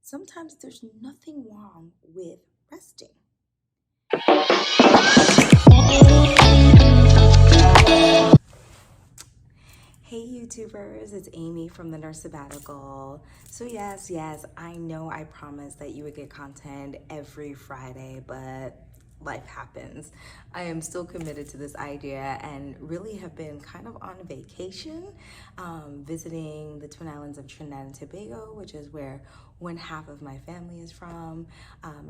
Sometimes there's nothing wrong with resting. Hey YouTubers, it's Amy from the Nurse Sabbatical. So yes, I know I promised that you would get content every Friday, but life happens. I am still committed to this idea and really have been kind of on vacation, visiting the Twin Islands of Trinidad and Tobago, which is where one half of my family is from.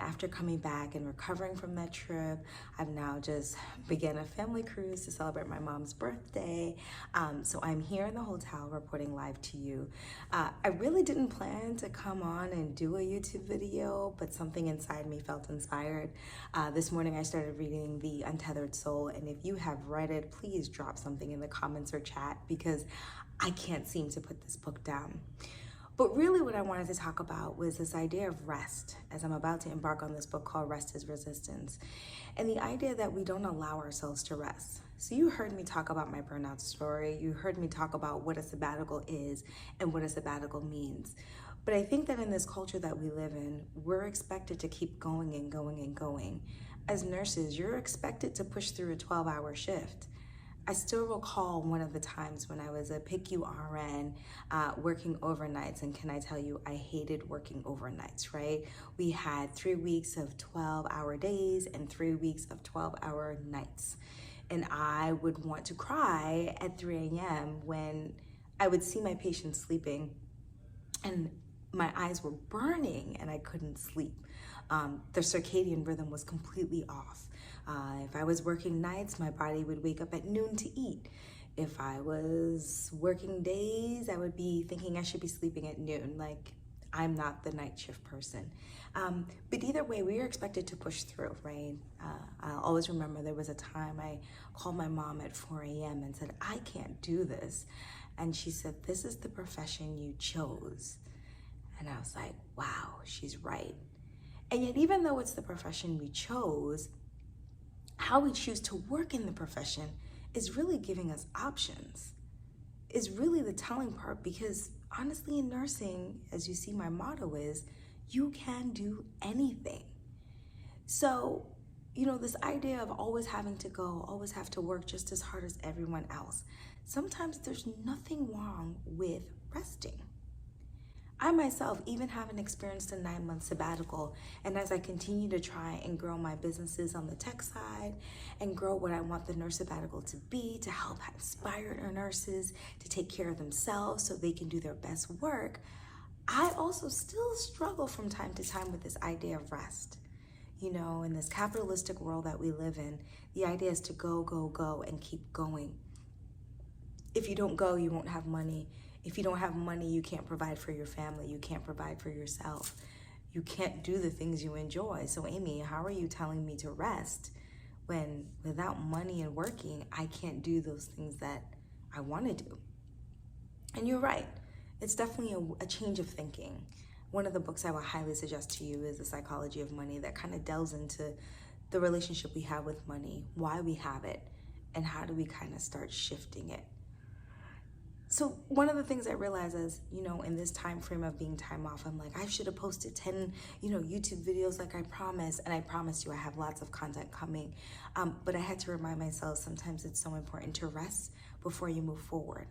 After coming back and recovering from that trip, I've now just began a family cruise to celebrate my mom's birthday. So I'm here in the hotel reporting live to you. I really didn't plan to come on and do a YouTube video, but something inside me felt inspired. This morning I started reading The Untethered Soul, and if you have read it, please drop something in the comments or chat because I can't seem to put this book down. But really what I wanted to talk about was this idea of rest, as I'm about to embark on this book called Rest is Resistance, and the idea that we don't allow ourselves to rest. So you heard me talk about my burnout story, you heard me talk about what a sabbatical is and what a sabbatical means. But I think that in this culture that we live in, we're expected to keep going and going and going. As nurses, you're expected to push through a 12-hour shift. I still recall one of the times when I was a PICU RN working overnights, and can I tell you, I hated working overnights, right? We had 3 weeks of 12-hour days and 3 weeks of 12-hour nights. And I would want to cry at 3 a.m. when I would see my patients sleeping and my eyes were burning and I couldn't sleep. The circadian rhythm was completely off. If I was working nights, my body would wake up at noon to eat. If I was working days, I would be thinking I should be sleeping at noon. Like, I'm not the night shift person. But either way, we are expected to push through, right? I'll always remember there was a time I called my mom at 4 a.m. and said, I can't do this. And she said, this is the profession you chose. And I was like, wow, she's right. And yet, even though it's the profession we chose, how we choose to work in the profession is really giving us options, is really the telling part, because honestly in nursing, as you see my motto is, you can do anything. So, this idea of always having to go, always have to work just as hard as everyone else, sometimes there's nothing wrong with resting. I myself even haven't experienced a 9-month sabbatical, and as I continue to try and grow my businesses on the tech side and grow what I want the nurse sabbatical to be, to help inspire our nurses to take care of themselves so they can do their best work, I also still struggle from time to time with this idea of rest. In this capitalistic world that we live in, the idea is to go, go, go, and keep going. If you don't go, you won't have money. If you don't have money, you can't provide for your family. You can't provide for yourself. You can't do the things you enjoy. So Amy, how are you telling me to rest when without money and working, I can't do those things that I want to do? And you're right. It's definitely a change of thinking. One of the books I would highly suggest to you is The Psychology of Money, that kind of delves into the relationship we have with money, why we have it, and how do we kind of start shifting it. So one of the things I realized is, in this time frame of being time off, I'm like, I should have posted 10, YouTube videos like I promised. And I promised you I have lots of content coming. But I had to remind myself sometimes it's so important to rest before you move forward.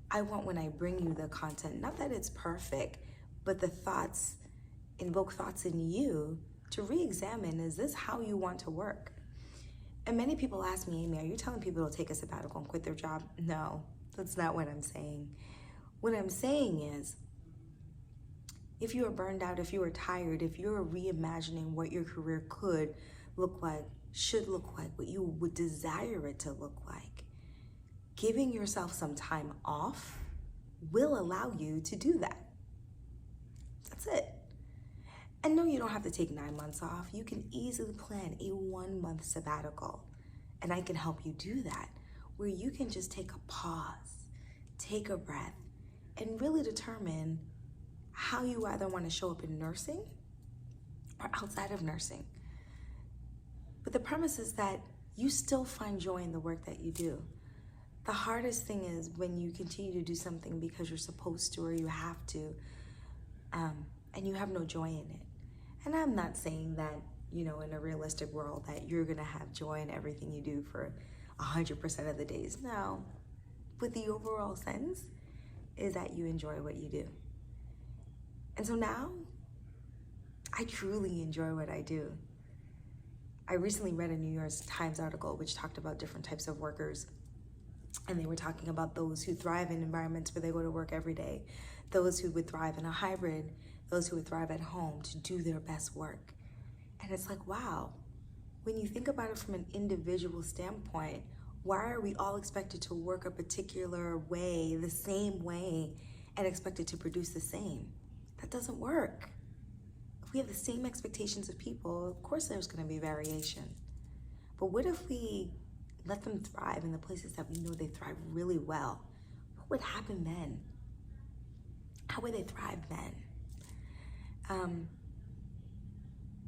I want, when I bring you the content, not that it's perfect, but the thoughts, invoke thoughts in you to re-examine, is this how you want to work? And many people ask me, Amy, are you telling people to take a sabbatical and quit their job? No. That's not what I'm saying. What I'm saying is, if you are burned out, if you are tired, if you're reimagining what your career could look like, should look like, what you would desire it to look like, giving yourself some time off will allow you to do that. That's it. And no, you don't have to take 9 months off. You can easily plan a 1-month sabbatical, and I can help you do that, where you can just take a pause, take a breath, and really determine how you either want to show up in nursing or outside of nursing. But the premise is that you still find joy in the work that you do. The hardest thing is when you continue to do something because you're supposed to or you have to, and you have no joy in it. And I'm not saying that, in a realistic world that you're gonna have joy in everything you do for 100% of the days. No, but the overall sense is that you enjoy what you do. And so now, I truly enjoy what I do. I recently read a New York Times article which talked about different types of workers. And they were talking about those who thrive in environments where they go to work every day, those who would thrive in a hybrid, those who would thrive at home to do their best work. And it's like, wow, when you think about it from an individual standpoint, why are we all expected to work a particular way, the same way, and expected to produce the same? That doesn't work. If we have the same expectations of people, of course there's going to be variation. But what if we let them thrive in the places that we know they thrive really well? What would happen then? How would they thrive then?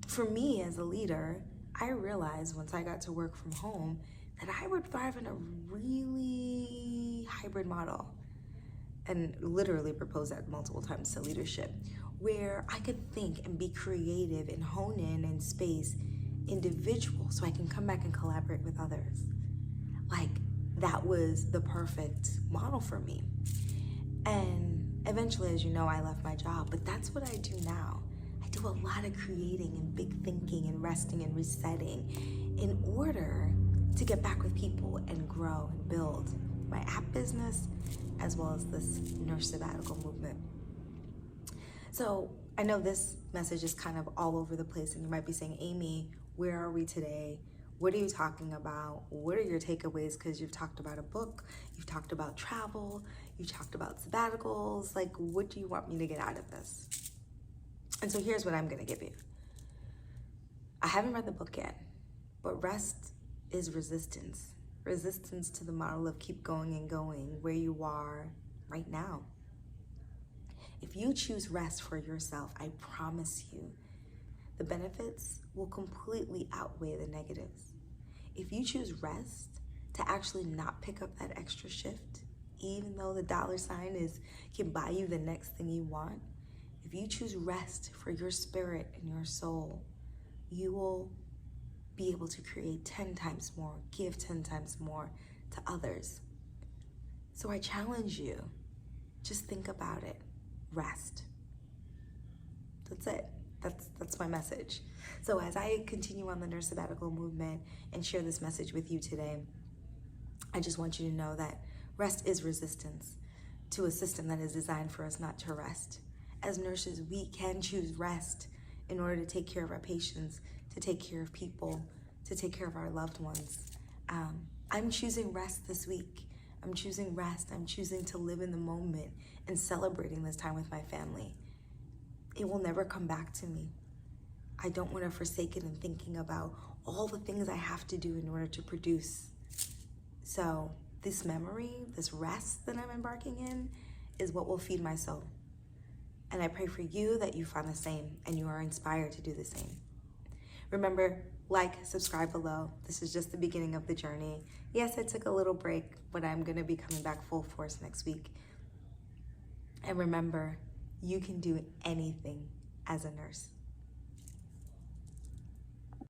For me as a leader, I realized once I got to work from home that I would thrive in a really hybrid model, and literally proposed that multiple times to leadership, where I could think and be creative and hone in and space individual so I can come back and collaborate with others. Like, that was the perfect model for me. And eventually, as you know, I left my job, but that's what I do now. I do a lot of creating and big thinking and resting and resetting in order to get back with people and grow and build my app business as well as this nurse sabbatical movement. So I know this message is kind of all over the place, and you might be saying, Amy, where are we today? What are you talking about? What are your takeaways? Because you've talked about a book, you've talked about travel, you've talked about sabbaticals. Like, what do you want me to get out of this? And so here's what I'm gonna give you. I haven't read the book yet, but rest is resistance. Resistance to the model of keep going and going where you are right now. If you choose rest for yourself, I promise you, the benefits will completely outweigh the negatives. If you choose rest to actually not pick up that extra shift, even though the dollar sign can buy you the next thing you want, if you choose rest for your spirit and your soul, you will be able to create 10 times more, give 10 times more to others. So I challenge you, just think about it. Rest. That's it. That's my message. So as I continue on the nurse sabbatical movement and share this message with you today, I just want you to know that rest is resistance to a system that is designed for us not to rest. As nurses, we can choose rest in order to take care of our patients, to take care of people, to take care of our loved ones. I'm choosing rest this week. I'm choosing rest. I'm choosing to live in the moment and celebrating this time with my family. It will never come back to me. I don't want to forsake it in thinking about all the things I have to do in order to produce. So this memory, this rest that I'm embarking in is what will feed my soul. And I pray for you that you find the same and you are inspired to do the same. Remember, like, subscribe below. This is just the beginning of the journey. Yes, I took a little break, but I'm going to be coming back full force next week. And remember, you can do anything as a nurse.